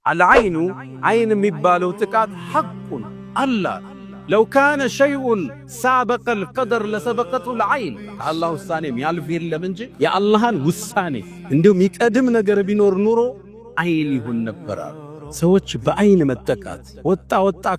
العين عين ميبالو تكات حق الله لو كان شيء سابق القدر لسبقته العين الله الثاني يالف يلم እንጂ የአላህን ውሳኔ እንደው የሚቀድም ነገር ቢኖር ኑሮ አይን ይሁን ነበር። ሰዎች በአይን መጠቃት ወጣ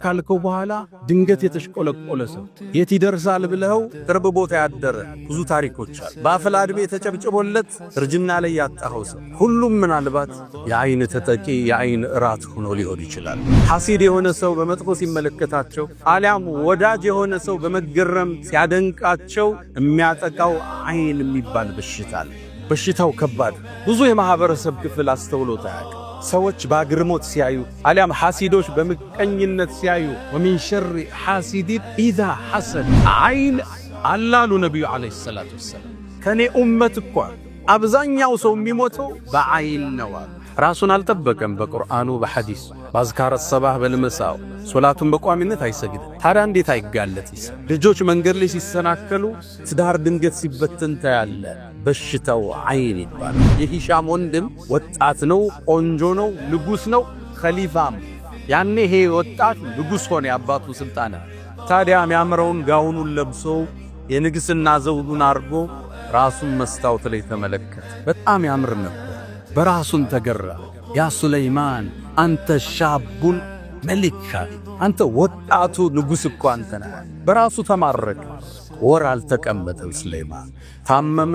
ካልከው በኋላ ድንገት የተሽቆለቆለ ሰው የት ይደርሳል ብለው ቅርብ ቦታ ያደረ ብዙ ታሪኮች አሉ። በአፍላ ዕድሜ ተጨብጭቦለት እርጅና ላይ ያጣኸው ሰው ሁሉም ምናልባት የአይን ተጠቂ የአይን እራት ሆኖ ሊሆን ይችላል። ሐሲድ የሆነ ሰው በመጥፎ ሲመለከታቸው አሊያም ወዳጅ የሆነ ሰው በመገረም ሲያደንቃቸው የሚያጠቃው አይን የሚባል በሽታ አለ። በሽታው ከባድ ብዙ የማህበረሰብ ክፍል አስተውሎታል። ሰዎች ባግርሞት ሲያዩ አሊያም ሐሲዶች በመቀኝነት ሲያዩ ወሚን ሸሪ ሐሲዲን ኢዛ ሐሰድ አይን አላሉ ነብዩ አለይሂ ሰላቱ ወሰለም ከኔ ኡመት እኮ አብዛኛው ሰው የሚሞተው በአይን ነው። ራሱን አልጠበቀም። በቁርአኑ በሐዲስ ባዝካረ ሰባህ በልመሳው ሶላቱን በቋሚነት አይሰግድም። ታዲያ እንዴት አይጋለጥስ? ልጆች መንገድ ላይ ሲሰናከሉ ትዳር ድንገት ሲበተን ታያለ። በሽታው አይን ይባላል። የሂሻም ወንድም ወጣት ነው፣ ቆንጆ ነው፣ ንጉስ ነው፣ ኸሊፋም። ያኔ ይሄ ወጣት ንጉስ ሆነ፣ ያባቱ ስልጣን። ታዲያ የሚያምረውን ጋውኑን ለብሶ የንግስና ዘውዱን አርጎ ራሱን መስታወት ላይ ተመለከተ። በጣም ያምር ነበር። በራሱን ተገራ። ያ ሱለይማን አንተ ሻቡን መሊካ፣ አንተ ወጣቱ ንጉስ እኮ አንተ ነህ። በራሱ ተማረከ። ወር አልተቀመጠም ሱለይማን። ታመመ።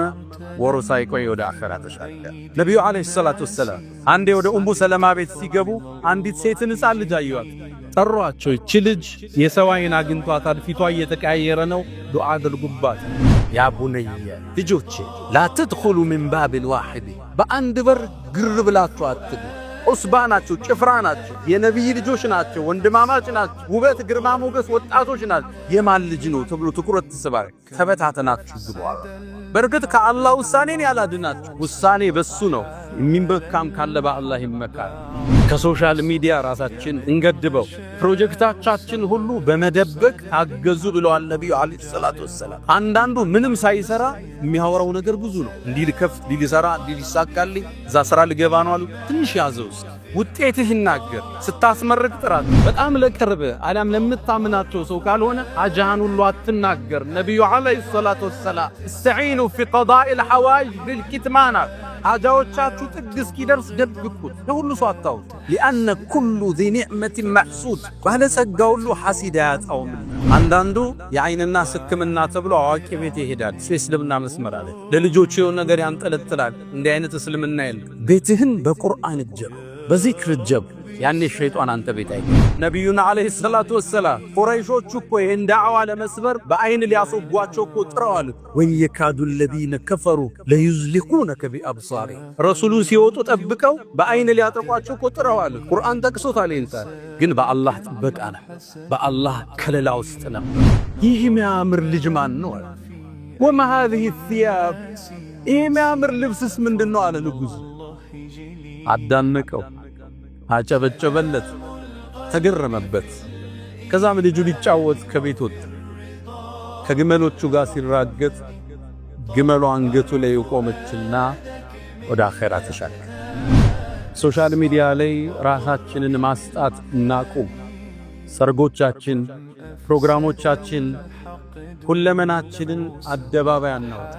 ወሩ ሳይቆይ ወደ አኺራ ተሻገረ። ነብዩ አለይሂ ሰላቱ ወሰለም አንዴ ወደ ኡሙ ሰለማ ቤት ሲገቡ አንዲት ሴትን ሕፃን ልጅ አዩአት። ጠሯቸው። እቺ ልጅ የሰው አይን አግኝቷታል፣ ፊቷ እየተቀያየረ ነው፣ ዱዓ አድርጉባት። ያ ቡነየ ልጆቼ ላ ተድኹሉ ሚን ባቢል ዋሂድ፣ በአንድ በር ግር ብላችሁ አትግቡ። ዑስባ ናቸው፣ ጭፍራ ናቸው፣ የነቢይ ልጆች ናቸው፣ ወንድማማች ናቸው፣ ውበት ግርማ ሞገስ ወጣቶች ናቸው። የማን ልጅ ነው ተብሎ ትኩረት ተሰባሪ ተበታተናችሁ ግቡ። በርግጥ ከአላህ ውሳኔን ያላድናችሁ፣ ውሳኔ በሱ ነው። የሚመካም ካለ በአላህ ይመካል። ከሶሻል ሚዲያ ራሳችን እንገድበው። ፕሮጀክታችን ሁሉ በመደበቅ ታገዙ ብለዋል ነብዩ አለይሂ ሰላቱ ወሰለም። አንዳንዱ ምንም ሳይሰራ የሚያወራው ነገር ብዙ ነው። እንዲህ ልከፍት፣ ሊሰራ፣ ሊሳካልኝ፣ እዛ ስራ ልገባ ነው አሉ። ትንሽ ያዘውስ ውጤትህ ይናገር። ስታስመርቅ ጥራት። በጣም ለቅርብ አላም ለምታምናቸው ሰው ካልሆነ አጃሃን ሁሉ አትናገር። ነብዩ አለይሂ ሰላቱ ወሰለም استعينوا في قضاء الحوائج بالكتمان፣ ሐጃዎቻችሁ ጥግ እስኪደርስ ደብቁት፣ ለሁሉ ሰው አታውጡ። لأن كل ذي نعمة محسود፣ ባለጸጋ ሁሉ ሐሲድ ያጣውም። አንዳንዱ የአይንና ሕክምና ተብሎ አዋቂ ቤት ይሄዳል። እስልምና መስመር አለ። ለልጆቹ የሆነ ነገር ያንጠለጥላል። እንዲህ አይነት እስልምና የለም። ቤትህን በቁርአን ጀብ፣ በዚክር ጀብ። ያኔ ሸይጣን አንተ ቤት አይገባም። ነብዩና አለይሂ ሰላቱ ወሰለም ቁረይሾቹ እኮ ይሄን ዳዕዋ ለመስበር በአይን ሊያስወጓቸው እኮ ጥረዋል። ወየካዱ الذين كفروا ليزلقونك بأبصارهم፣ ረሱሉ ሲወጡ ጠብቀው በአይን ሊያጠቋቸው እኮ ጥረዋል። ቁርአን ጠቅሶታል። እንታል ግን በአላህ ጥበቃ ነው፣ በአላህ ከለላ ውስጥ ነው። ይህ የሚያምር ልጅ ማን ነው? وما هذه الثياب፣ ይህ የሚያምር ልብስስ ምንድነው አለ ንጉሥ። አዳነቀው፣ አጨበጨበለት፣ ተገረመበት። ከዛም ልጁ ሊጫወት ከቤት ወጣ። ከግመሎቹ ጋር ሲራገጥ ግመሉ አንገቱ ላይ ቆመችና ወደ አኺራ ተሻገረ። ሶሻል ሚዲያ ላይ ራሳችንን ማስጣት እናቁም። ሰርጎቻችን፣ ፕሮግራሞቻችን፣ ሁለመናችንን አደባባይ አናውጣ።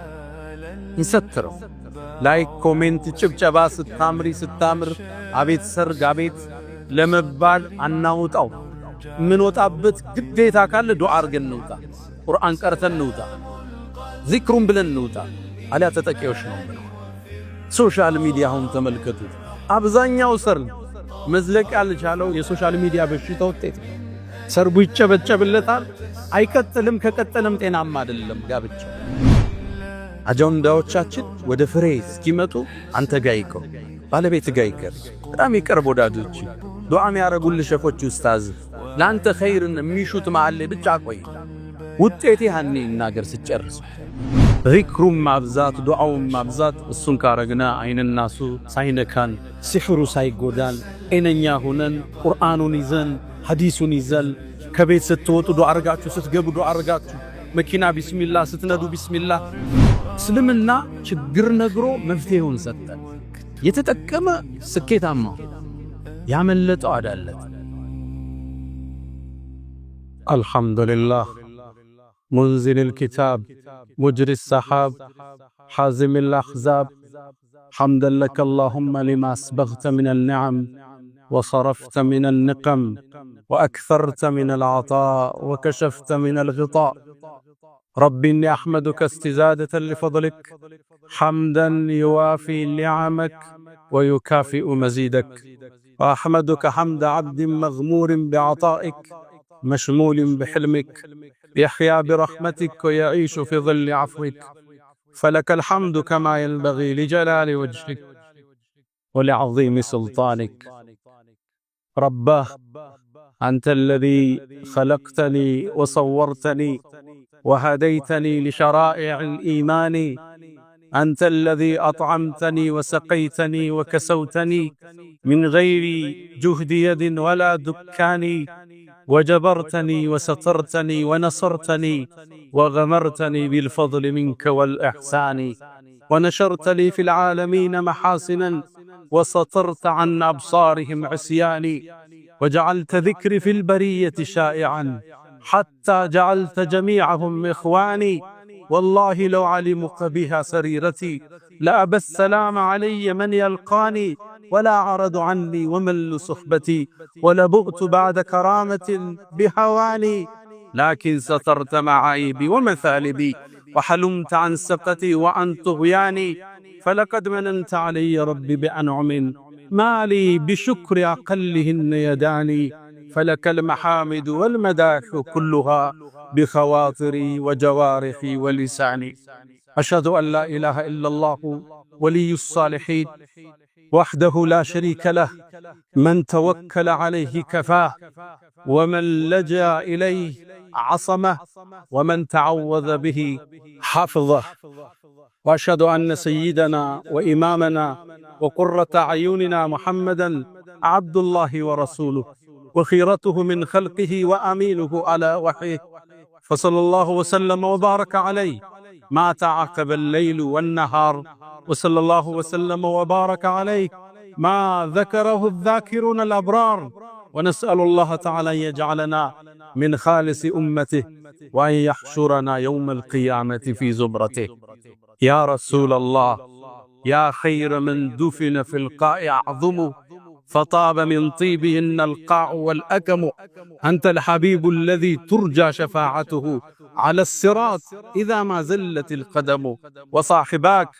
እንሰትረው። ላይክ፣ ኮሜንት፣ ጭብጨባ ስታምሪ ስታምር አቤት ሰርግ አቤት ለመባል አናውጣው። ምን ወጣበት ግዴታ ካለ ዱዓ አርገን እንውጣ፣ ቁርአን ቀርተን እንውጣ፣ ዚክሩን ብለን እንውጣ። አሊያ ተጠቂዎች ነው። ሶሻል ሚዲያ አሁን ተመልከቱ። አብዛኛው ሰርግ መዝለቅ ያልቻለው የሶሻል ሚዲያ በሽታ ውጤት። ሰርቡ ይጨበጨብለታል፣ አይቀጥልም። ከቀጠለም ጤናማ አይደለም ጋብቻ። አጀንዳዎቻችን ወደ ፍሬ እስኪመጡ አንተ ጋር ይቆም፣ ባለቤት ጋር ይቀር። በጣም ይቀርብ ወዳጆች፣ ዱዓ የሚያረጉልህ ሸፎች ኡስታዝ፣ ላንተ ኸይርን የሚሹት ማለ ብቻ ቆይ። ውጤቴ ያኔ እናገር ሲጨርስ ዚክሩም ማብዛት፣ ዱዓውም ማብዛት። እሱን ካረግና አይንናሱ ሳይነካን፣ ሲሕሩ ሳይጎዳን፣ ጤነኛ ሆነን ቁርአኑን ይዘን ሐዲሱን ይዘን ከቤት ስትወጡ ዱዓ አርጋችሁ፣ ስትገቡ ዱዓ አርጋችሁ፣ መኪና ቢስሚላህ ስትነዱ ቢስሚላህ። እስልምና ችግር ነግሮ መፍትሄውን ሰጠን። የተጠቀመ ስኬታማ፣ ያመለጠው አዳለት። الحمد لله منزل الكتاب مجري السحاب حازم الأحزاب، حمدا لك اللهم لما أسبغت من النعم وصرفت من النقم وأكثرت من العطاء وكشفت من الغطاء. ربي إني أحمدك استزادة لفضلك حمدا يوافي نعمك ويكافئ مزيدك، وأحمدك حمد عبد مغمور بعطائك مشمول بحلمك يحيا برحمتك ويعيش في ظل عفوك، فلك الحمد كما ينبغي لجلال وجهك ولعظيم سلطانك. رباه أنت الذي خلقتني وصورتني وهديتني لشرائع الإيمان، أنت الذي أطعمتني وسقيتني وكسوتني من غير جهد يد ولا دكان، وجبرتني وسترتني ونصرتني وغمرتني بالفضل منك والإحسان، ونشرت لي في العالمين محاسنا وسترت عن أبصارهم عصياني، وجعلت ذكري في البرية شائعا حتى جعلت جميعهم إخواني. والله لو علمك بها سريرتي لأبى السلام علي من يلقاني، ولا عرض عني ومل صحبتي ولبؤت بعد كرامة بهواني، لكن سترت معايبي ومثالبي وحلمت عن سقتي وعن طغياني، فلقد مننت علي ربي بأنعم ما لي بشكر أقلهن يداني، فلك المحامد والمداح كلها بخواطري وجوارحي ولساني. أشهد أن لا إله إلا الله ولي الصالحين وحده لا شريك له، من توكل عليه كفاه ومن لجأ إليه عصمه ومن تعوذ به حفظه. وأشهد أن سيدنا وإمامنا وقرة أعيننا محمدا عبد الله ورسوله وخيرته من خلقه وأمينه على وحيه، فصلى الله وسلم وبارك عليه ما تعاقب الليل والنهار، وصلى الله وسلم وبارك عليه ما ذكره الذاكرون الأبرار، ونسأل الله تعالى أن يجعلنا من خالص أمته وأن يحشرنا يوم القيامة في زمرته. يا رسول الله، يا خير من دفن في القاع أعظم، فطاب من طيبهن القاع والأكم، أنت الحبيب الذي ترجى شفاعته على الصراط إذا ما زلت القدم، وصاحباك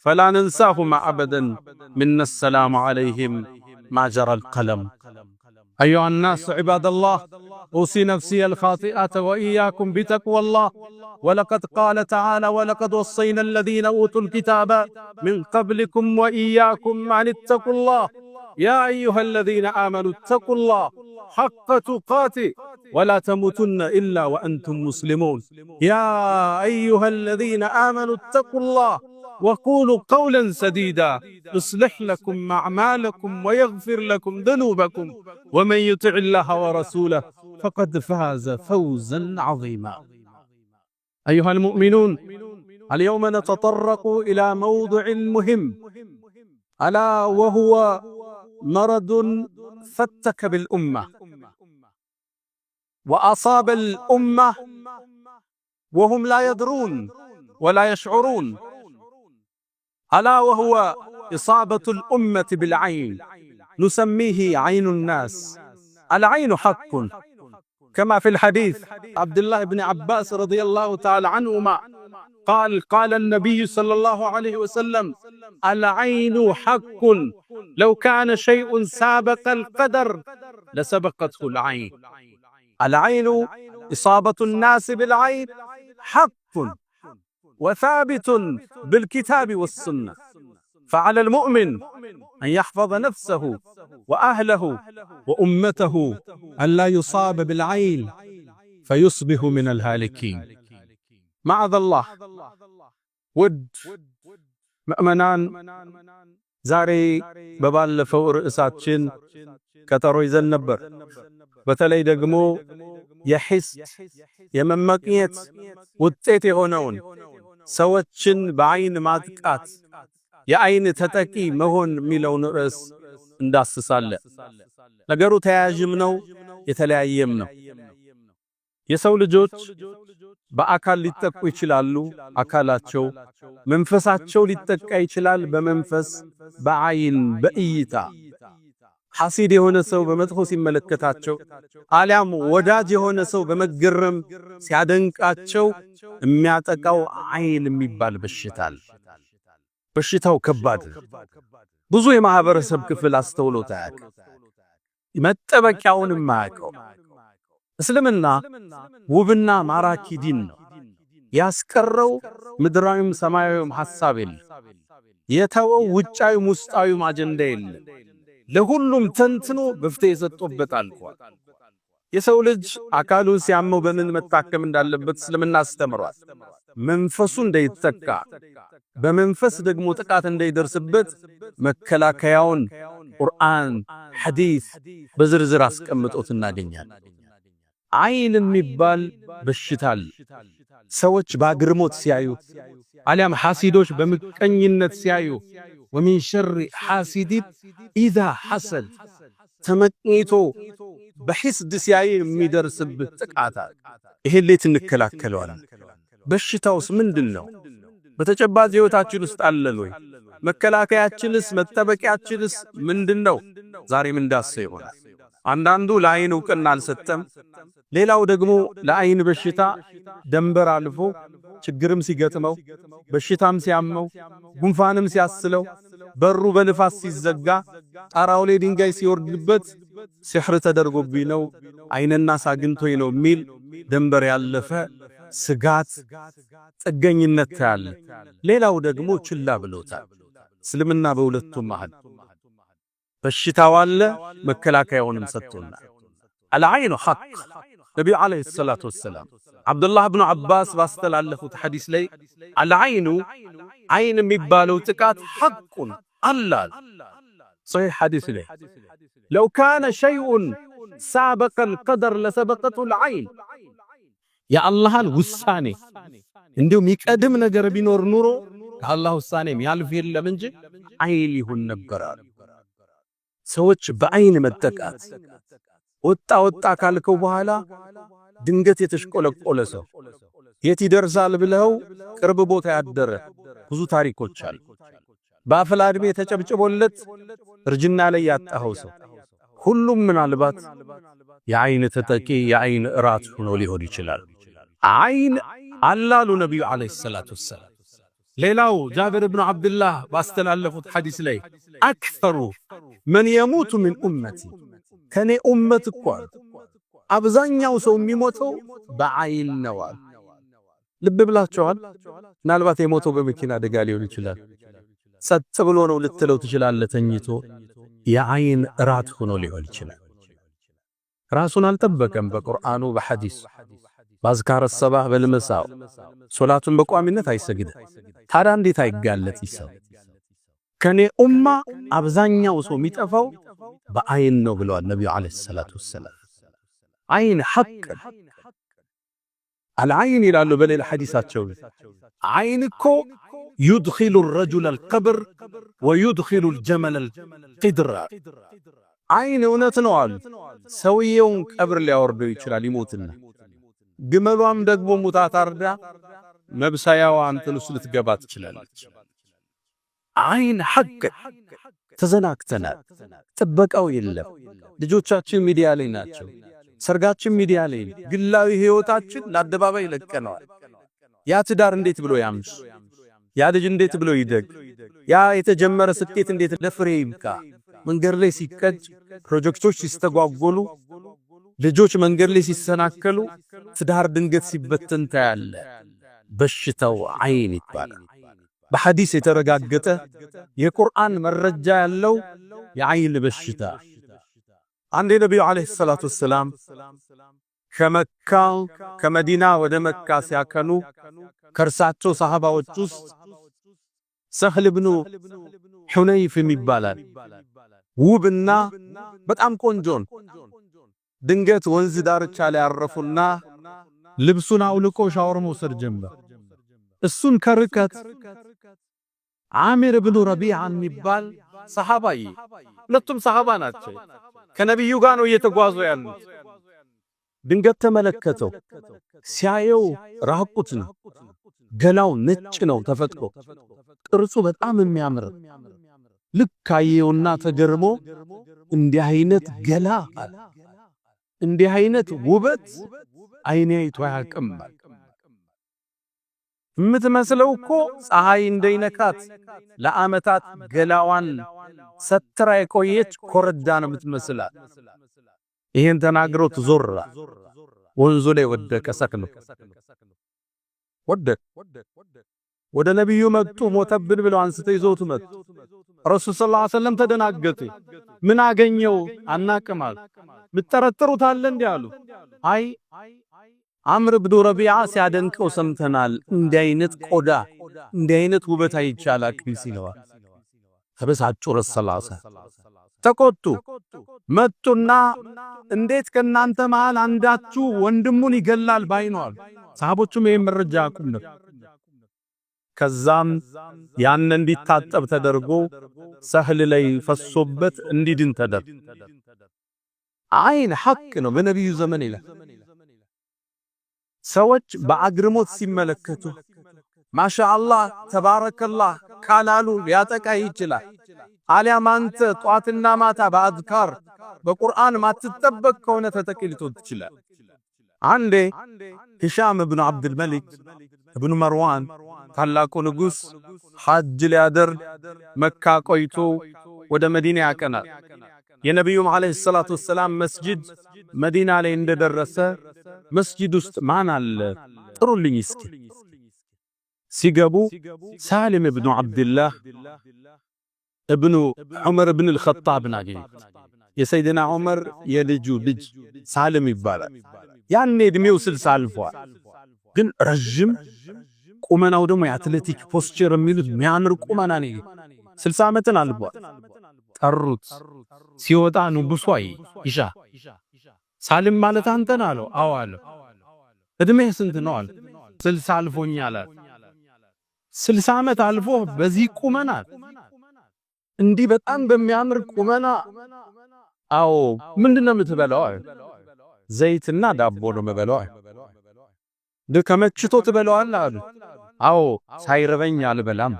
فلا ننساهما أبدا، منا السلام عليهم ما جرى القلم. أيها الناس عباد الله، أوصي نفسي الخاطئة وإياكم بتقوى الله، ولقد قال تعالى: ولقد وصينا الذين أوتوا الكتاب من قبلكم وإياكم أن اتقوا الله، يا أيها الذين آمنوا اتقوا الله حق تقاته ولا تموتن إلا وأنتم مسلمون. يا أيها الذين آمنوا اتقوا الله وقولوا قولا سديدا يصلح لكم أعمالكم ويغفر لكم ذنوبكم، ومن يطع الله ورسوله فقد فاز فوزا عظيما. أيها المؤمنون، اليوم نتطرق إلى موضوع مهم، ألا وهو مرض فتك بالأمة وأصاب الأمة وهم لا يدرون ولا يشعرون، ألا وهو إصابة الأمة بالعين، نسميه عين الناس. العين حق، كما في الحديث عبد الله بن عباس رضي الله تعالى عنهما قال النبي صلى الله عليه وسلم: العين حق، لو كان شيء سابق القدر لسبقته العين. العين، إصابة الناس بالعين حق وثابت بالكتاب والسنة، فعلى المؤمن أن يحفظ نفسه وأهله وأمته أن لا يصاب بالعين فيصبح من الهالكين. معاذ الله. ውድ ምእመናን፣ ዛሬ በባለፈው ርዕሳችን ቀጠሮ ይዘን ነበር። በተለይ ደግሞ የሂስድ የመመቅኘት ውጤት የሆነውን ሰዎችን በአይን ማጥቃት፣ የአይን ተጠቂ መሆን የሚለውን ርዕስ እንዳስሳለን። ነገሩ ተያያዥም ነው የተለያየም ነው። የሰው ልጆች በአካል ሊጠቁ ይችላሉ፣ አካላቸው መንፈሳቸው ሊጠቃ ይችላል፣ በመንፈስ በአይን በእይታ ሐሲድ የሆነ ሰው በመጥፎ ሲመለከታቸው አሊያም ወዳጅ የሆነ ሰው በመገረም ሲያደንቃቸው የሚያጠቃው አይን የሚባል በሽታል። በሽታው ከባድ ብዙ የማህበረሰብ ክፍል አስተውሎት አያውቅም፣ መጠበቂያውንም አያውቀው። እስልምና ውብና ማራኪ ዲን ነው። ያስቀረው ምድራዊም ሰማያዊም ሐሳብ የለም። የተወው ውጫዊም ውስጣዊም አጀንዳ የለም። ለሁሉም ተንትኖ መፍትሄ ሰጥቶበታል። የሰው ልጅ አካሉን ሲያመው በምን መታከም እንዳለበት እስልምና አስተምሯል። መንፈሱ እንዳይጠቃ በመንፈስ ደግሞ ጥቃት እንዳይደርስበት መከላከያውን ቁርአን፣ ሐዲስ በዝርዝር አስቀምጦት እናገኛለን። አይን የሚባል በሽታል። ሰዎች በአግርሞት ሲያዩ አሊያም ሐሲዶች በምቀኝነት ሲያዩ ወሚን ሸር ሐሲዲን ኢዛ ሐሰድ ተመቅኝቶ በሂስድ ሲያይ የሚደርስብህ ጥቃት ይሄን እንዴት እንከላከለዋለን? በሽታውስ ምንድነው? በተጨባጭ ሕይወታችን ውስጥ አለን ወይ? መከላከያችንስ መጠበቂያችንስ ምንድነው? ዛሬም እንዳሰው ይሆናል። አንዳንዱ ለአይን ዕውቅና አልሰጠም። ሌላው ደግሞ ለአይን በሽታ ደንበር አልፎ ችግርም ሲገጥመው በሽታም ሲያመው ጉንፋንም ሲያስለው በሩ በንፋስ ሲዘጋ ጣራው ላይ ድንጋይ ሲወርድበት ሲሕር ተደርጎብኝ ነው አይንና ሳግንቶኝ ነው የሚል ደንበር ያለፈ ስጋት ጥገኝነት ታያለ። ሌላው ደግሞ ችላ ብሎታል። እስልምና በሁለቱም መሃል በሽታው አለ፣ መከላከያውንም ሰጥቶናል። አልዓይኑ ሐቅ ነብዩ አለይሂ ሰላቱ ወሰላም አብዱላህ ብኑ አባስ ባስተላለፉት ሐዲስ ላይ አልዓይኑ አይን የሚባለው ጥቃት ሐቁን አላል ሶሒህ ሐዲስ ላይ ለው ካነ ሸይኡን ሳበቀል ቀደር ለሰበቀቱል አይን የአላህን ውሳኔ እንዲሁ የሚቀድም ነገር ቢኖር ኑሮ ከአላህ ውሳኔ ያልፍ የለም እንጂ አይን ይሁን ነበር። ሰዎች በአይን መጠቃት ወጣ ካልከው በኋላ ድንገት የተሽቆለቆለ ሰው የት ይደርሳል ብለው ቅርብ ቦታ ያደረ ብዙ ታሪኮች አሉ። በአፍላ ዕድሜ ተጨብጭቦለት እርጅና ላይ ያጣኸው ሰው ሁሉም ምናልባት የአይን ተጠቂ የአይን እራት ሆኖ ሊሆን ይችላል። አይን አላሉ ነብዩ አለይሂ ሰላቱ ወሰላም። ሌላው ጃብር ብኑ አብዱላህ ባስተላለፉት ሐዲስ ላይ አክተሩ መን የሙቱ ምን ኡመቲ ከኔ ኡመት እኮ አብዛኛው ሰው የሚሞተው በአይን ነው። ልብ ብላችኋል? ምናልባት የሞተው በመኪና አደጋ ሊሆን ይችላል። ጸጥ ብሎ ነው ልትለው ትችላለህ። ተኝቶ የአይን እራት ሆኖ ሊሆን ይችላል። ራሱን አልጠበቀም። በቁርአኑ በሐዲስ ባዝካረ ሰባህ በልመሳው ሶላቱን በቋሚነት አይሰግድ። ታዲያ እንዴት አይጋለጥ ይሰው? ከኔ ኡማ አብዛኛው ሰው የሚጠፋው በአይን ነው ብለዋል ነብዩ አለይሂ ሰላቱ ወሰላም። አይን ሐቅ አልዓይን ይላሉ በሌላ ሐዲሳቸው አይን እኮ يدخل الرجل القبر ويدخل الجمل القدر አይን እውነት ነው አሉ። ሰውየውን ቀብር ሊያወርደው ይችላል ይሞትና፣ ግመሏም ደግሞ ሙታ ታርዳ መብሳያዋ አንተን ውስጥ ልትገባ ትችላለች። አይን ሐቅ ተዘናክተናል። ጥበቃው የለም። ልጆቻችን ሚዲያ ላይ ናቸው። ሰርጋችን ሚዲያ ላይ፣ ግላዊ ህይወታችን ለአደባባይ ለቀነዋል። ያ ትዳር እንዴት ብሎ ያምሽ? ያ ልጅ እንዴት ብሎ ይደግ? ያ የተጀመረ ስኬት እንዴት ለፍሬ ይብቃ? መንገድ ላይ ሲቀጭ፣ ፕሮጀክቶች ሲስተጓጎሉ፣ ልጆች መንገድ ላይ ሲሰናከሉ፣ ትዳር ድንገት ሲበተን ታያለ። በሽታው አይን ይባላል። በሐዲስ የተረጋገጠ የቁርአን መረጃ ያለው የአይን በሽታ። አንድ ነብዩ አለይሂ ሰላቱ ወሰላም ከመካ ከመዲና ወደ መካ ሲያከኑ ከርሳቸው ሰሃባዎች ውስጥ ሰህል ብኑ ሁነይፍ ይባላል። ውብና በጣም ቆንጆን ድንገት ወንዝ ዳርቻ ላይ አረፉና ልብሱን አውልቆ ሻወር መውሰድ ጀመረ። እሱን ከርቀት አሚር ብኑ ረቢዓ የሚባል ሰሃባይ ሁለቱም ሰሃባ ናቸው ከነብዩ ጋር ነው እየተጓዙ ያሉት ድንገት ተመለከተው ሲያየው ራቁት ነው ገላው ነጭ ነው ተፈጥሮ ቅርጹ በጣም የሚያምር ልካየውና ተገርሞ እንዲህ አይነት ገላ እንዲህ አይነት ውበት አይኔ አይቶ ያቅም ምትመስለው እኮ ፀሐይ እንደይነካት ለአመታት ገላዋን ሰትራ የቆየች ኮረዳ ነው ምትመስላት ይሄን ተናግሮ ተዞራ ወንዙ ላይ ወደቀ ሰክኖ ወደ ነብዩ መጡ ሞተብን ብለው አንስተው ይዘውት መጡ ረሱል ሰለላሁ ዐለይሂ ወሰለም ተደናገጡ ምን አገኘው አናቀማል ምትጠረጥሩት አለ እንዴ አሉ አይ አምር ብኑ ረቢዓ ሲያደንቀው ሰምተናል እንዲህ አይነት ቆዳ እንዲህ አይነት ውበት አይቻላል ሲለዋ ተበሳጩ ረሱል ሰለላሁ ዐለይሂ ወሰለም ተቆጡ መጡና እንዴት ከናንተ መሃል አንዳችሁ ወንድሙን ይገላል ባይኗል ሰሃቦቹም ይሄን መረጃ አቁም ነው ከዛም ያን እንዲታጠብ ተደርጎ ሰህል ላይ ፈሶበት እንዲድን ተደረገ አይን ሐቅ ነው በነብዩ ዘመን ይላል ሰዎች በአግርሞት ሲመለከቱ ማሻአላህ ተባረከላህ ካላሉ ሊያጠቃ ይችላል አሊያም አንተ ጧትና ማታ በአዝካር በቁርአን ማትጠበቅ ከሆነ ተጠቂልቶ ይችላል አንዴ ሂሻም ኢብኑ አብዱል መሊክ ኢብኑ መርዋን ታላቁ ንጉስ ሐጅ ሊያደርግ መካ ቆይቶ ወደ መዲና ያቀናል የነብዩ መሐመድ ሰለላሁ ዐለይሂ ወሰለም መስጂድ መዲና ላይ እንደደረሰ መስጂድ ውስጥ ማን አለ ጥሩልኝ እስኪ ሲገቡ ሳሊም ኢብኑ አብዱላህ ኢብኑ ዑመር ኢብኑ አልኸጣብ ናገኝ የሰይድና ዑመር የልጁ ልጅ ሳሊም ይባላል ያኔ እድሜው 60 አልፏል ግን ረጅም ቁመናው ደግሞ የአትሌቲክ ፖስቸር የሚሉት የሚያምር ቁመና ነው 60 ዓመትን አልፏል ጠሩት ሲወጣ ንጉሷይ ኢሻ ሳሊም ማለት አንተ ነህ አለው አዎ አለው እድሜህ ስንት ነው አለ 60 አልፎኛል 60 ዓመት አልፎ በዚህ ቁመና እንዲህ በጣም በሚያምር ቁመና አዎ ምንድነው የምትበላው ዘይትና ዳቦ ነው የምበላው ከመችቶ ትበላዋለህ አሉ አዎ ሳይረበኝ አልበላም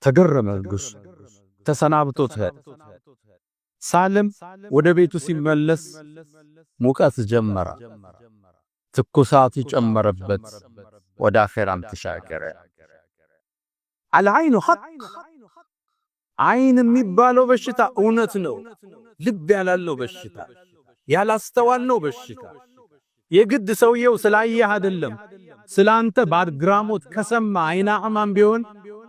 ተገረመ ንጉስ ተሰናብቶት ሳሊም ወደ ቤቱ ሲመለስ ሙቀት ጀመረ ትኩሳት ይጨመረበት ወደ አኺራም ተሻገረ አልዓይኑ ሐቅ አይን የሚባለው በሽታ እውነት ነው ልብ ያላለው በሽታ ያላስተዋልነው በሽታ የግድ ሰውየው ስላየህ አይደለም ስላንተ ባድግራሞት ከሰማ አይና አማን ቢሆን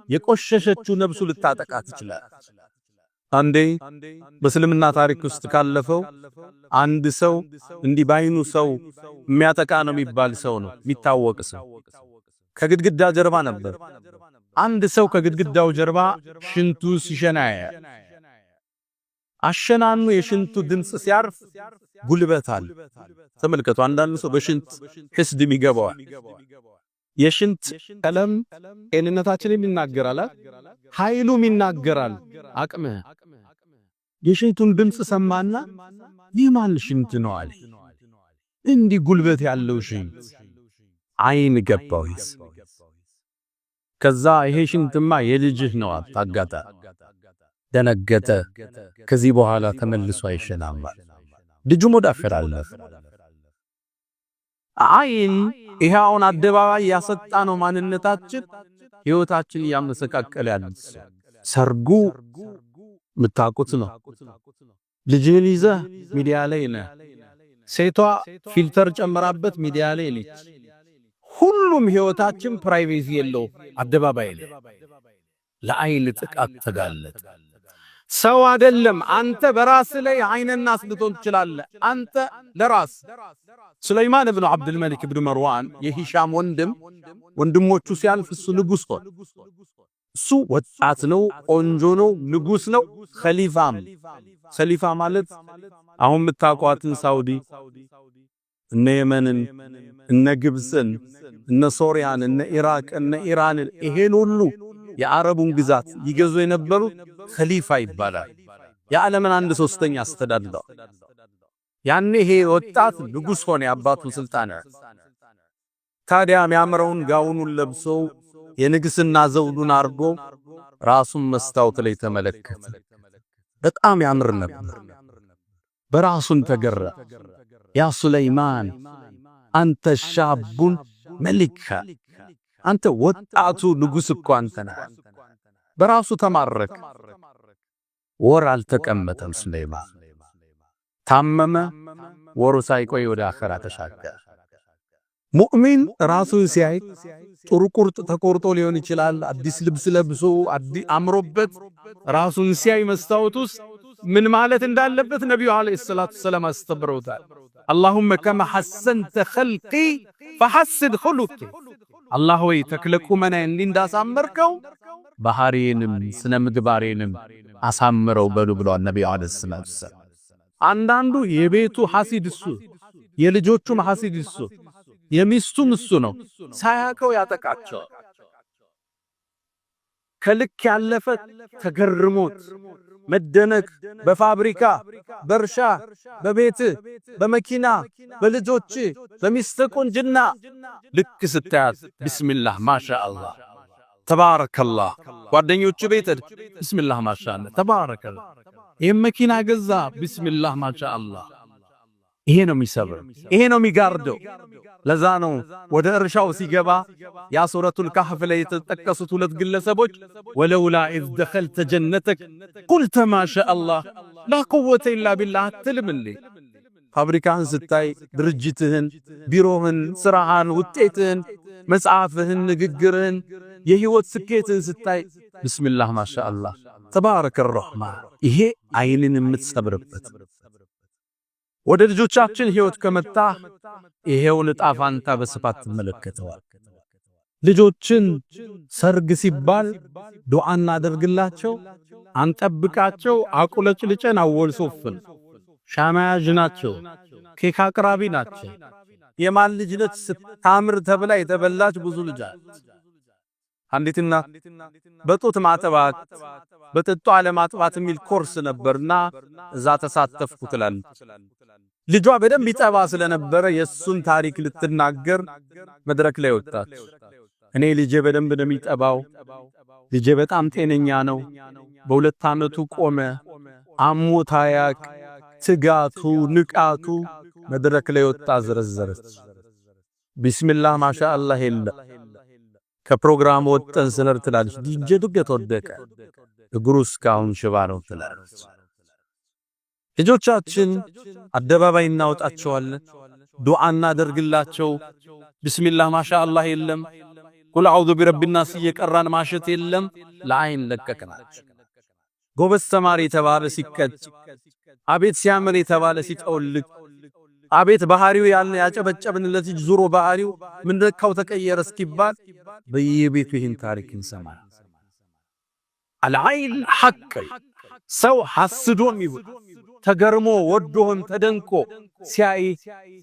የቆሸሸችው ነብሱ ልታጠቃት ይችላል አንዴ በእስልምና ታሪክ ውስጥ ካለፈው አንድ ሰው እንዲህ ባይኑ ሰው የሚያጠቃ ነው የሚባል ሰው ነው የሚታወቅ ሰው ከግድግዳ ጀርባ ነበር አንድ ሰው ከግድግዳው ጀርባ ሽንቱ ሲሸናያ አሸናኑ የሽንቱ ድምጽ ሲያርፍ ጉልበታል ተመልከቱ አንዳንድ ሰው በሽንት ህስድ የሚገባው የሽንት ቀለም ጤንነታችንን ይናገራል ኃይሉም ይናገራል አቅምህ የሽንቱን ድምጽ ሰማና ይማል ሽንት ነው አለ እንዲህ ጉልበት ያለው ሽንት አይን ገባውስ ከዛ ይሄ ሽንትማ የልጅህ ነው አጣጋታ ደነገተ ከዚህ በኋላ ተመልሶ አይሸናም ልጁ ሙዳፈራል አይን ይሄውን አደባባይ ያሰጣ ነው ማንነታችን ህይወታችን ያመሰቃቀለ ያለ ሰርጉ ምታቁት ነው ልጅን ይዘ ሚዲያ ላይ ነህ ሴቷ ፊልተር ጨምራበት ሚዲያ ላይ ነች ሁሉም ህይወታችን ፕራይቬሲ የለው አደባባይ ላይ ለአይን ጥቃት ተጋለጠ ሰው አይደለም አንተ በራስ ላይ አይንና አስልቶን ትችላለህ አንተ ለራስ ሱለይማን ኢብኑ አብዱል መሊክ ኢብኑ መርዋን የሂሻም ወንድሞቹ ሲያልፍ እሱ ንጉስ ሆነ እሱ ወጣት ነው ቆንጆ ነው ንጉስ ነው ኸሊፋ ማለት አሁን ምታቋትን ሳውዲ እነ የመንን እነ ግብፅን እነ ሶሪያን እነ ኢራቅ እነ ኢራን ይሄን ሁሉ የአረቡን ግዛት ይገዙ የነበሩ ኸሊፋ ይባላል። የዓለምን 1/3 አስተዳድረው። ያኔ ይሄ ወጣት ንጉሥ ሆነ፣ የአባቱ ስልጣን። ታዲያ የሚያምረውን ጋውኑን ለብሶ የንግስና ዘውዱን አርጎ ራሱን መስታወት ላይ ተመለከተ። በጣም ያምር ነበር። በራሱን ተገራ። ያ ሱለይማን አንተ ሻቡን መሊካ፣ አንተ ወጣቱ ንጉሥ እኮ አንተ ነህ። በራሱ ተማረከ። ወር አልተቀመጠም ሱለይማን። ታመመ። ወሩ ሳይቆይ ወደ አኺራ ተሻገረ። ሙእሚን ራሱን ሲያይ ጥሩ ቁርጥ ተቆርጦ ሊሆን ይችላል። አዲስ ልብስ ለብሶ አምሮበት ራሱን ሲያይ መስታወት ውስጥ ምን ማለት እንዳለበት ነብዩ አለይሂ ሰላቱ ሰላም አስተምረውታል። አላሁመ ከማ ሐሰንተ ኸልቂ ፈሐስን ኹሉቂ፣ አላህ ወይ ተክለቁመናዬን እንዳሳመርከው ባህሪዬንም ስነ ምግባሬንም አሳምረው በሉ ብለዋል ነብዩ አለይሂ ሰላቱ ሰላም። አንዳንዱ የቤቱ ሐሲድ እሱ፣ የልጆቹም ሐሲድ እሱ፣ የሚስቱም እሱ ነው። ሳያቀው ያጠቃቸዋል። ከልክ ያለፈ ተገርሞት መደነቅ በፋብሪካ በእርሻ በቤት በመኪና በልጆች በሚስት ቁንጅና ልክ ስታያት ቢስሚላህ ማሻአላህ ተባረከላህ፣ ጓደኞቹ ቤት ቢስሚላህ ማሻአላህ ተባረከላህ፣ ይሄን መኪና ገዛ ቢስሚላህ ማሻአላህ። ይሄ ነው የሚሰብር፣ ይሄ ነው የሚጋርደው። ለዛ ነው ወደ እርሻው ሲገባ ያ ሱረቱል ካህፍ ላይ የተጠቀሱት ሁለት ግለሰቦች ወለውላ ኢዝ ደኸልተ ጀነተክ ቁልተ ማሻአላህ ላ ቁወተ ኢላ ቢላህ አትልምልኝ። ፋብሪካህን ስታይ፣ ድርጅትህን፣ ቢሮህን፣ ስራህን፣ ውጤትህን፣ መጽሐፍህን፣ ንግግርህን፣ የህይወት ስኬትህን ስታይ ቢስሚላህ ማሻአላህ ተባረከ ረህማን። ይሄ አይንን የምትሰብርበት። ወደ ልጆቻችን ህይወት ከመጣ ይሄው ለጣፋንታ በስፋት ተመለከተዋል። ልጆችን ሰርግ ሲባል ዱዓ እናደርግላቸው፣ አንጠብቃቸው፣ አቁለጭልጨን አወልሶፍን ሻማያጅ ናቸው፣ ኬክ አቅራቢ ናቸው። የማን ልጅ ነች ስታምር ተብላ የተበላች ብዙ ልጅ አለች። አንዲት እናት በጡት ማጥባት በጥጧ ለማጥባት የሚል ኮርስ ነበርና እዛ ተሳተፍኩ ትላለች። ልጇ በደንብ ይጠባ ስለነበረ የሱን ታሪክ ልትናገር መድረክ ላይ ወጣች። እኔ ልጄ በደንብ ነው የሚጠባው፣ ልጄ በጣም ጤነኛ ነው፣ በ2 ዓመቱ ቆመ፣ አሞት አያቅ፣ ትጋቱ ንቃቱ መድረክ ላይ ወጣ ዘረዘረች። ቢስሚላህ ማሻአላህ የለ። ከፕሮግራም ወጥተን ስነር ትላለች። ልጄ ድገት ወደቀ፣ እግሩ እስካሁን ሽባ ነው ትላለች። ልጆቻችን አደባባይ እናወጣቸዋለን፣ ዱዓ እናደርግላቸው። ቢስሚላህ ማሻአላህ የለም፣ ቁል አዑዙ ቢረቢናስ እየቀራን ማሸት የለም። ለአይን ለቀቅናቸው። ጎበዝ ተማሪ የተባለ ሲቀጭ፣ አቤት ሲያምር የተባለ ሲጠውልቅ፣ አቤት ባህሪው ያለ ያጨበጨብንለት ልጅ ዙሮ ባህሪው ምን ነካው ተቀየረ እስኪባል በየቤቱ ይህን ታሪክ እንሰማለን። አልዓይን ሐቅ ሰው ሐስዶም ይሁን ተገርሞ ወዶም ተደንቆ ሲያይ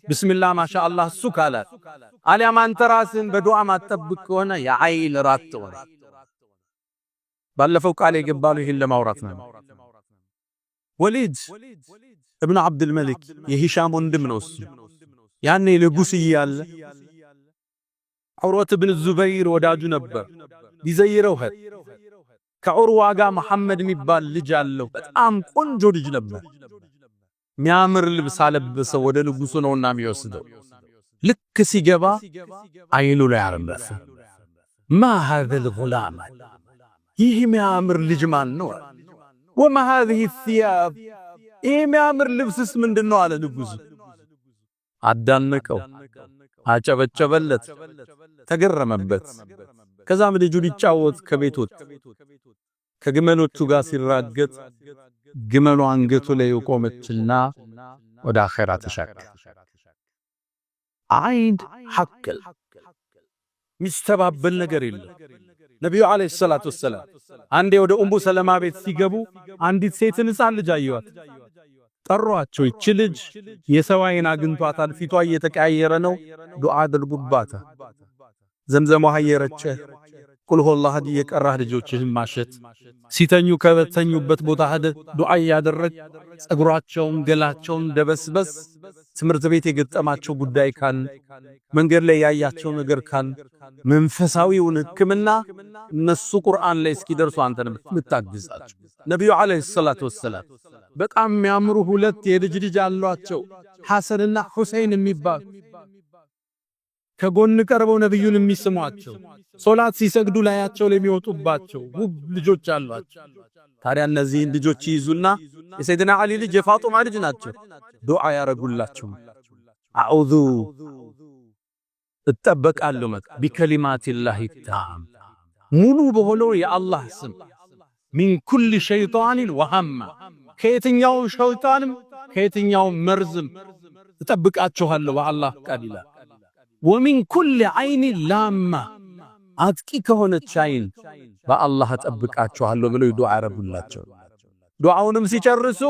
ቢስሚላህ ማሻአላህ እሱ ካለ አሊያም አንተ ራስን በዱዓ ማጠብቅ ከሆነ የዓይን ራት ሆነ። ባለፈው ቃል የገባሉ ይሄን ለማውራት ነው። ወሊድ ኢብኑ አብዱል መሊክ የሂሻም ወንድም ነው። እሱ ያኔ ንጉስ እያለ ዑርወት ኢብኑ ዙበይር ወዳጁ ነበር። ሊዘይረው ሄደ። ከዑርዋ ጋር መሐመድ የሚባል ልጅ አለው። በጣም ቆንጆ ልጅ ነበር። ሚያምር ልብስ አለበሰው። ወደ ንጉሱ ነውና የሚወስደው። ልክ ሲገባ አይኑ ላይ አረፈ። ማ هذا الغلام ይህ ሚያምር ልጅ ማን ነው? ወማ هذه الثياب ይህ ሚያምር ልብስስ ምንድነው አለ ንጉሱ። አዳነቀው፣ አጨበጨበለት፣ ተገረመበት። ከዛም ልጁ ሊጫወት ከቤት ወጣ። ከግመሎቹ ጋር ሲራገጥ ግመሉ አንገቱ ላይ ቆመችና ወደ አኺራ ተሻገረ። አይን ሐቅ ሚስተባበል ነገር የለም። ነብዩ አለይሂ ሰላቱ ወሰለም አንዴ ወደ ኡሙ ሰለማ ቤት ሲገቡ አንዲት ሴትን ሕፃን ልጅ አየዋት። ጠሯቸው። ይች ልጅ የሰው አይን አግኝቷታል፣ ፊቷ እየተቀያየረ ነው፣ ዱዓ አድርጉባት። ዘምዘም ውሃ እየረጨ ቁል ሁወላህ አሐድ እየቀራህ ልጆችህን ማሸት፣ ሲተኙ ከተኙበት ቦታ ሄደህ ዱዓ እያደረግ ጸጉራቸውን ገላቸውን ደበስበስ። ትምህርት ቤት የገጠማቸው ጉዳይ ካል፣ መንገድ ላይ ያያቸው ነገር ካል መንፈሳዊውን ሕክምና እነሱ ቁርአን ላይ እስኪደርሱ አንተን ምታግዛቸው። ነብዩ አለይሂ ሰላቱ ወሰላም በጣም የሚያምሩ ሁለት የልጅ ልጅ አሏቸው፣ ሐሰንና ሁሰይን የሚባሉ ከጎን ቀርበው ነብዩን የሚስሟቸው፣ ሶላት ሲሰግዱ ላያቸው ላይ የሚወጡባቸው ውብ ልጆች አሏቸው። ታዲያ እነዚህን ልጆች ይይዙና የሰይድና አሊ ልጅ የፋጡማ ልጅ ናቸው፣ ዱዓ ያረጉላቸው። አዑዙ እጠበቃለሁ ቢከሊማቲላሂ ታም ሙሉ በሆነው የአላህ ስም ሚን ኩል ሸይጣንን ወሃማ ከየትኛው ሸይጣንም ከየትኛው መርዝም እጠብቃችኋለሁ በአላህ ቃል ይላል። ወሚን ኩል ዐይን ላማ አጥቂ ከሆነች ዐይን በአላህ እጠብቃችኋለሁ ብለው ዱዓ ያረጉላቸው። ዱዓውንም ሲጨርሱ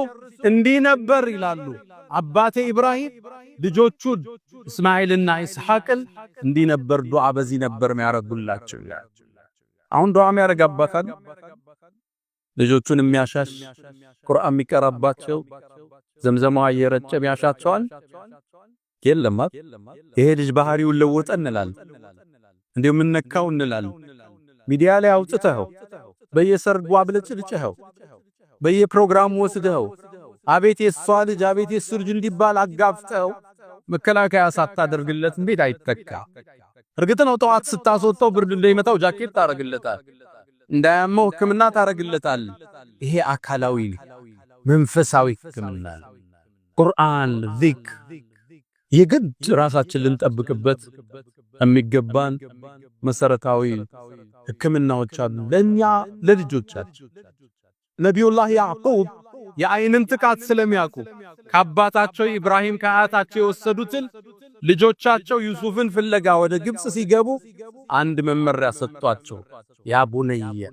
እንዲህ ነበር ይላሉ አባቴ ኢብራሂም ልጆቹን እስማኤልና ኢስሐቅን እንዲህ ነበር ዱዓ በዚህ ነበር የሚያረጉላቸው ይላል። አሁን ዱዓ የሚያረጋባታል ልጆቹን የሚያሻሽ ቁርአን የሚቀራባቸው ዘምዘማው እየረጨ የሚያሻቸዋል የለም። ይሄ ልጅ ባህሪውን ለወጠ እንላለን፣ እንዴው ምን ነካው እንላለን። ሚዲያ ላይ አውጥተኸው በየሰርጉ አብለጭልጭኸው በየፕሮግራሙ ወስደኸው አቤት የሷ ልጅ አቤት የሱ ልጅ እንዲባል አጋፍጠው መከላከያ ሳታደርግለት እንዴት አይተካ? እርግጥ ነው ጠዋት ስታስወጣው ብርድ እንዳይመታው ጃኬት ታረግለታል፣ እንዳያመው ሕክምና ታረግለታል። ይሄ አካላዊ መንፈሳዊ ሕክምና ቁርአን ዚክር የግድ ራሳችን ልንጠብቅበት የሚገባን መሰረታዊ ሕክምናዎች አሉ ለኛ ለልጆቻችን። ነቢዩላህ ያዕቁብ የአይንን ጥቃት ስለሚያውቁ ከአባታቸው ኢብራሂም ከአያታቸው የወሰዱትን ልጆቻቸው ዩሱፍን ፍለጋ ወደ ግብጽ ሲገቡ አንድ መመሪያ ሰጥቷቸው፣ ያ ቡነየ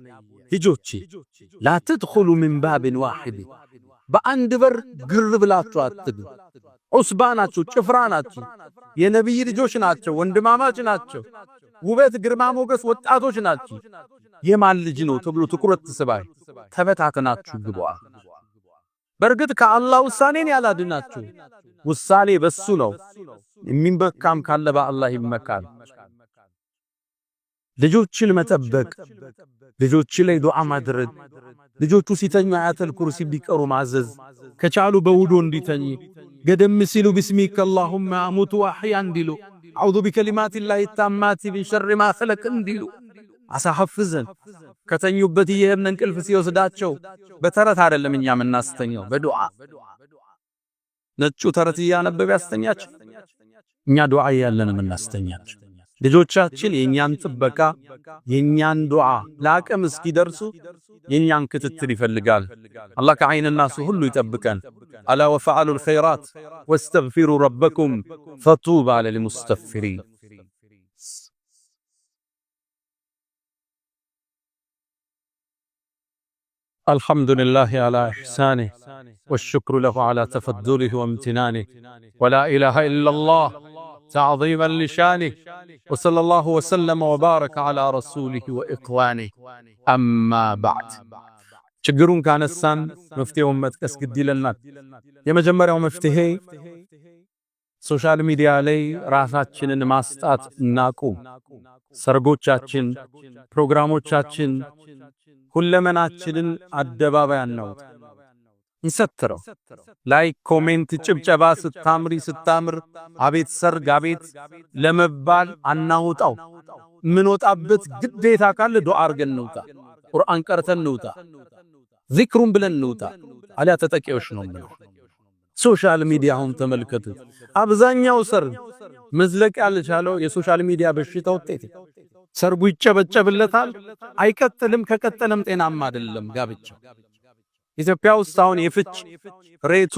ልጆቼ ላ ተድኹሉ ሚን ባብን ዋሂድ በአንድ በር ግር ብላችሁ አትግቡ። ዑስባ ናችሁ፣ ጭፍራ ናችሁ፣ የነቢይ ልጆች ናቸው፣ ወንድማማች ናቸው፣ ውበት ግርማ ሞገስ ወጣቶች ናቸው። የማን ልጅ ነው ተብሎ ትኩረት ትስባይ ተበታተናችሁ ግቡ። በርግጥ ከአላህ ውሳኔን ያላድናችሁ ውሳኔ በሱ ነው። የሚመካም ካለ በአላህ ይመካል። ልጆችን መጠበቅ፣ ልጆች ላይ ዱዓ ማድረግ፣ ልጆቹ ሲተኙ አያተል ኩርሲ ቢቀሩ ማዘዝ፣ ከቻሉ በውዶ እንዲተኝ ገደም ሲሉ ቢስሚከ አላሁመ አሙቱ ወአሕያ እንዲሉ፣ አዑዙ ቢከሊማቲላሂ ታማቲ ሚን ሸሪ ማ ኸለቅ እንዲሉ አሳሐፍዘን ከተኙበት ይሄን እንቅልፍ ሲወስዳቸው በተረት አይደለም እኛ የምናስተኛው በዱዓ ነጩ ተረት እያነበበ ያስተኛቸው እኛ ዱዓ ያለን የምናስተኛቸው። ልጆቻችን የኛን ጥበቃ የኛን ዱዓ ለአቅም እስኪደርሱ የኛን ክትትል ይፈልጋል። አላህ ከዐይንና ሱ ሁሉ ይጠብቀን። አላ ወፈዐሉል ኸይራት ወስተግፊሩ ረበኩም ፈጡባ ለልሙስተግፊሪን። الحمد لله على إحسانه والشكر له على تفضله وامتنانه ولا إله إلا الله تعظيما لشانه وصلى الله وسلم وبارك على رسوله وإخوانه أما بعد ችግሩን ካነሳን መፍትሄውን መጥቀስ ግድ ይለናል። የመጀመሪያው መፍትሄ ሶሻል ሚዲያ ላይ ራሳችንን ማስጣት እናቁም። ሰርጎቻችን፣ ፕሮግራሞቻችን ሁለመናችንን አደባባይ አናውጣ፣ እንሰትረው። ላይክ፣ ኮሜንት፣ ጭብጨባ ስታምሪ ስታምር አቤት ሰርግ አቤት ለመባል አናውጣው። ምን ወጣበት ግዴታ ካለ ዱዓ አርገን እንውጣ፣ ቁርአን ቀርተን እንውጣ፣ ዚክሩን ብለን እንውጣ። አሊያ ተጠቂዎች ነው ማለት። ሶሻል ሚዲያውን ተመልከቱ። አብዛኛው ሰርግ መዝለቅ ያልቻለው የሶሻል ሚዲያ በሽታ ውጤት። ሰርጉ ይጨበጨብለታል፣ አይቀጥልም። ከቀጠለም ጤናማ አይደለም ጋብቻው። ኢትዮጵያ ውስጥ አሁን የፍች ሬቱ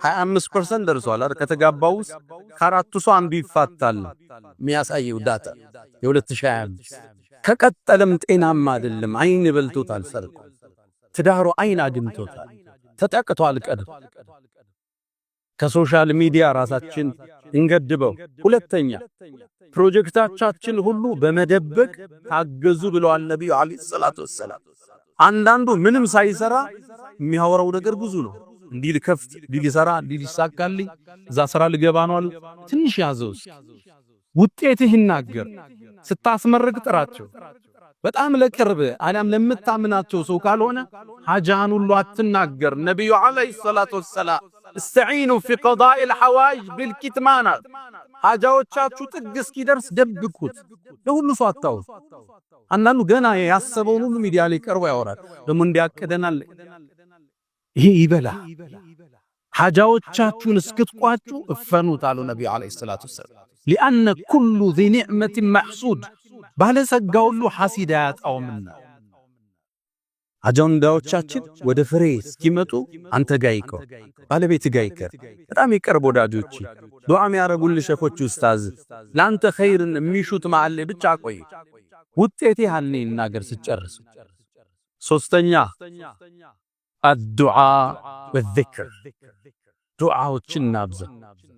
25% ደርሷል አይደል? ከተጋባው ውስጥ ከአራቱ ሰው አንዱ ይፋታል የሚያሳየው ዳታ የ2025። ከቀጠለም ጤናማ አይደለም። አይን በልቶታል ሰርጉ፣ ትዳሩ አይን አድምቶታል፣ ተጠቅቷል ቀድ። ከሶሻል ሚዲያ ራሳችን እንገድበው። ሁለተኛ ፕሮጀክታችን ሁሉ በመደበቅ ታገዙ ብለዋል ነብዩ አለይሂ ሰላቱ ወሰለም። አንዳንዱ ምንም ሳይሰራ የሚያወራው ነገር ብዙ ነው። እንዲህ ልከፍት፣ እንዲህ ልሰራ፣ እንዲህ ሊሳካልኝ፣ እዛ ስራ ልገባ ነው አሉ። ትንሽ ያዘው ውጤትህ ይናገር። ስታስመርቅ ጥራቸው። በጣም ለቅርብ አሊያም ለምታምናቸው ሰው ካልሆነ ሐጃን ሁሉ አትናገር። ነብዩ አለይሂ ሰላቱ ወሰላም استعينوا في قضاء الحوائج بالكتمان ሐጃዎቻችሁ ጥግ እስኪደርስ ደብቁት። ለሁሉ ሰው አታውሩ። አንዳንዱ ገና ያሰበውን ሁሉ ሚዲያ ላይ ቀርቦ ያወራል። ደግሞ እንዲያቀደናል ይሄ ይበላ። ሐጃዎቻችሁን እስክትቋጩ እፈኑት አሉ ነብዩ አለይሂ ሰላቱ ወሰላም። لأن كل ذي نعمة محسود ባለጸጋ ሁሉ ሐሲድ አያጣውምና አጀንዳዎቻችን ወደ ፍሬ እስኪመጡ አንተ ጋር ይቀር፣ ባለቤት ጋር ይቀር። በጣም ይቀርብ ወዳጆች፣ ዱዓ የሚያረጉልህ ሸኾች ኡስታዝ ላንተ ኸይርን የሚሹት ማለ ብቻ ቆይ ውጤቴ ያልኔ እናገር ስጨርስ። ሶስተኛ الدعاء والذكر ዱዓዎችን ናብዛ።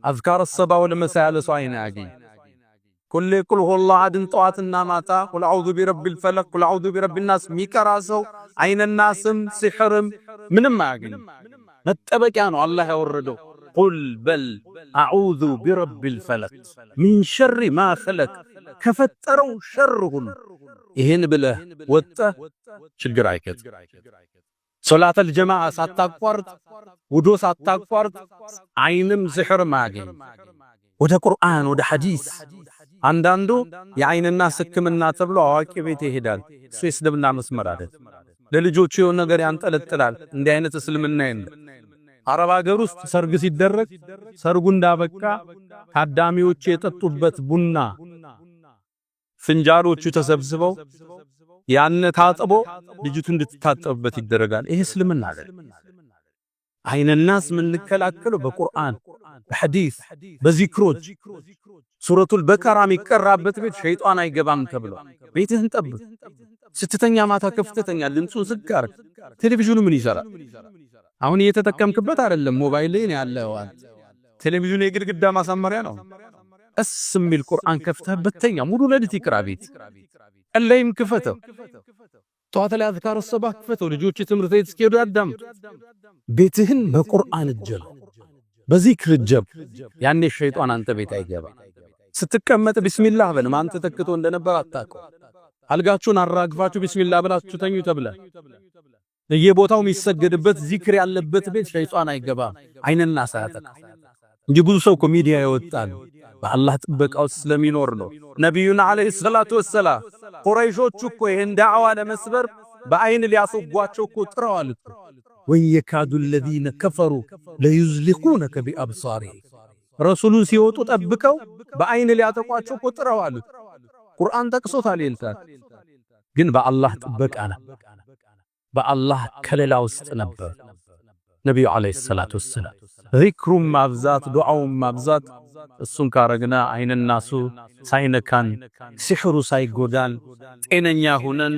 አዝካር الصباح والمساء ለሷይና ያገኝ ኩል ቁል ሁወላሁ አሐድን ጠዋትና ማታ ቁል አዑዙ ቢረቢል ፈለቅ ቁል አዑዙ ቢረቢን ናስ ሚቀራሰው አይነናስም ሲሕርም ምንም አያገኝ። መጠበቂያ ነው አላህ ያወረደው። ቁል በል አዑዙ ቢረቢል ፈለቅ ሚን ሸሪ ማ ኸለቅ ከፈጠረው ሸር ሁሉ። ይህን ብለህ ወጥተህ ችግር አይከት። ሶላተል ጀማዓ ሳታቋርጥ ውዶ ሳታቋርጥ አይንም ሲሕርም አያገኝ። ወደ ቁርአን ወደ ሐዲስ አንዳንዱ የአይንና ሕክምና ተብሎ አዋቂ ቤት ይሄዳል። እሱ የእስልምና መስመር አይደል። ለልጆቹ የሆነ ነገር ያንጠለጥላል። እንዲህ አይነት እስልምና የለም። አረብ ሀገር ውስጥ ሰርግ ሲደረግ ሰርጉ እንዳበቃ ታዳሚዎች የጠጡበት ቡና ፍንጃሎቹ ተሰብስበው ያን ታጥቦ ልጅቱ እንድትታጠብበት ይደረጋል። ይሄ እስልምና አይደል። አይንናስ ምንከላከለው በቁርአን በሐዲስ በዚክሮች ሱረቱል በቀራ የሚቀራበት ቤት ሸይጣን አይገባም ተብሎ ቤትህን ጠብቅ። ስትተኛ ማታ ከፍተኛ ድምፁን ዝግ አድርግ። ቴሌቪዥኑ ምን ይሰራል? አሁን እየተጠቀምክበት አይደለም፣ ሞባይል ላይ ነው ያለው። ቴሌቪዥኑ የግድግዳ ማሳመሪያ ነው። እስ የሚል ቁርአን ከፍተህበት ተኛ። ሙሉ ሌሊት ይቅራ ቤት። ቀለይም ክፈተው። ጠዋት ላይ አዝካር الصباح ክፈተው። ልጆች ትምህርት ቤት እስኪሄዱ ያዳምጡ። ቤትህን በቁርአን እጀብ፣ በዚክር እጀብ። ያኔ ሸይጣን አንተ ቤት አይገባ። ስትቀመጥ ቢስሚላህ በል። ማን ተተክቶ እንደነበር አታውቀው። አልጋችሁን አራግፋችሁ ቢስሚላህ ብላችሁ ተኙ ተብሏል። የቦታው የሚሰገድበት ዚክር ያለበት ቤት ሸይጣን አይገባም። አይንና ሳያጠቃ እንጂ ብዙ ሰው እኮ ሚዲያ ይወጣል በአላህ ጥበቃ ውስጥ ስለሚኖር ነው። ነብዩና አለይሂ ሰላቱ ወሰላም ቁረይሾቹ እኮ ይሄን ዳዕዋ ለመስበር በአይን ሊያስጓቸው እኮ ጥረዋል። ወየካዱ الذين كفروا ليزلقونك بأبصارهم ረሱሉን ሲወጡ ጠብቀው በአይን ሊያጠቋቸው እኮ ጥረዋል። ቁርአን ጠቅሶታል። ይልታል ግን በአላህ ጥበቃ ነው፣ በአላህ ከለላ ውስጥ ነበር። ነብዩ አለይሂ ሰላቱ ወሰላም ዚክሩን ማብዛት ዱዓውን ማብዛት እሱን ካረግና አይንናሱ ሳይነካን ሲሕሩ ሳይጎዳን ጤነኛ ሆነን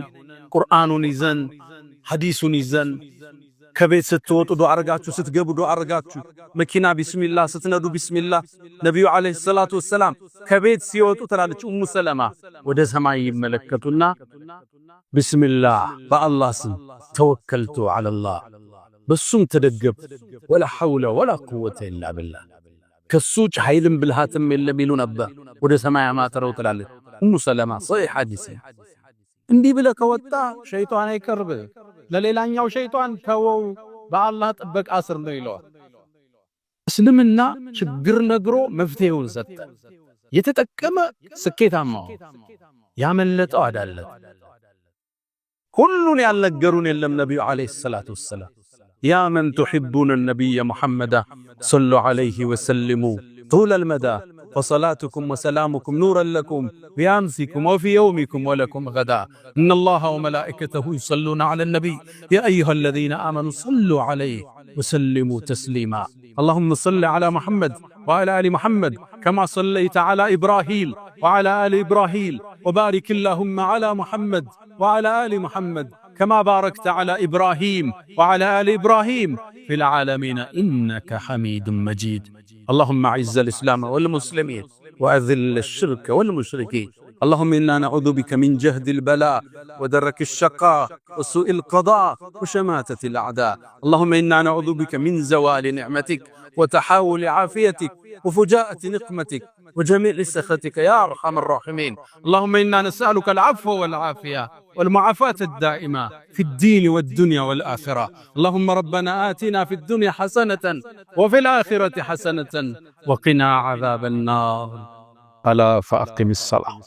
ቁርአኑን ይዘን ሐዲሱን ይዘን ከቤት ስትወጡ ዱዓ አርጋችሁ ስትገቡ ዱዓ አርጋችሁ መኪና ቢስሚላህ ስትነዱ ቢስሚላህ። ነብዩ አለይሂ ሰላቱ ወሰላም ከቤት ሲወጡ ትላለች ኡሙ ሰለማ ወደ ሰማይ ይመለከቱና ቢስሚላህ በአላህ ስም ተወከልቱ ዐለላህ በሱም ተደገፍ ወላ ሐውለ ወላ ቁወተ ኢላ ቢላህ ከሱጭ ኃይልም ብልሃትም የለም ይሉ ነበር። ወደ ሰማይ ማተረው ትላለች ኡሙ ሰለማ ሶሒህ ሐዲስ። እንዲህ ብለህ ከወጣ ሸይጣን አይቀርብ። ለሌላኛው ሸይጣን ተወው በአላህ ጥበቃ ስር ነው ይለዋል። እስልምና ችግር ነግሮ መፍትሄውን ሰጠ። የተጠቀመ ስኬታማው ያመለጠው አዳለት። ሁሉን ያልነገሩን የለም ነብዩ አለይሂ ሰላቱ ወሰላም ያ መን تحبون النبي محمد صلوا عليه وسلموا طول المدى فصلاتكم وسلامكم نورا لكم بأمسكم وفي يومكم ولكم غدا إن الله وملائكته يصلون على النبي يا أيها الذين آمنوا صلوا عليه وسلموا تسليما اللهم صل على محمد وعلى آل محمد كما صليت على إبراهيم وعلى آل إبراهيم وبارك اللهم على محمد وعلى آل محمد كما باركت على إبراهيم وعلى آل إبراهيم في العالمين إنك حميد مجيد. اللهم أعز الإسلام والمسلمين وأذل الشرك والمشركين. اللهم إنا نعوذ بك من جهد البلاء ودرك الشقاء وسوء القضاء وشماتة الأعداء. اللهم إنا نعوذ بك من زوال نعمتك وتحاول عافيتك وفجاءة نقمتك وجميع سخطك يا أرحم الراحمين. اللهم إنا نسألك العفو والعافية والمعافاة الدائمة في الدين والدنيا والآخرة. اللهم ربنا آتنا في الدنيا حسنة وفي الآخرة حسنة وقنا عذاب النار. ألا فأقم الصلاة.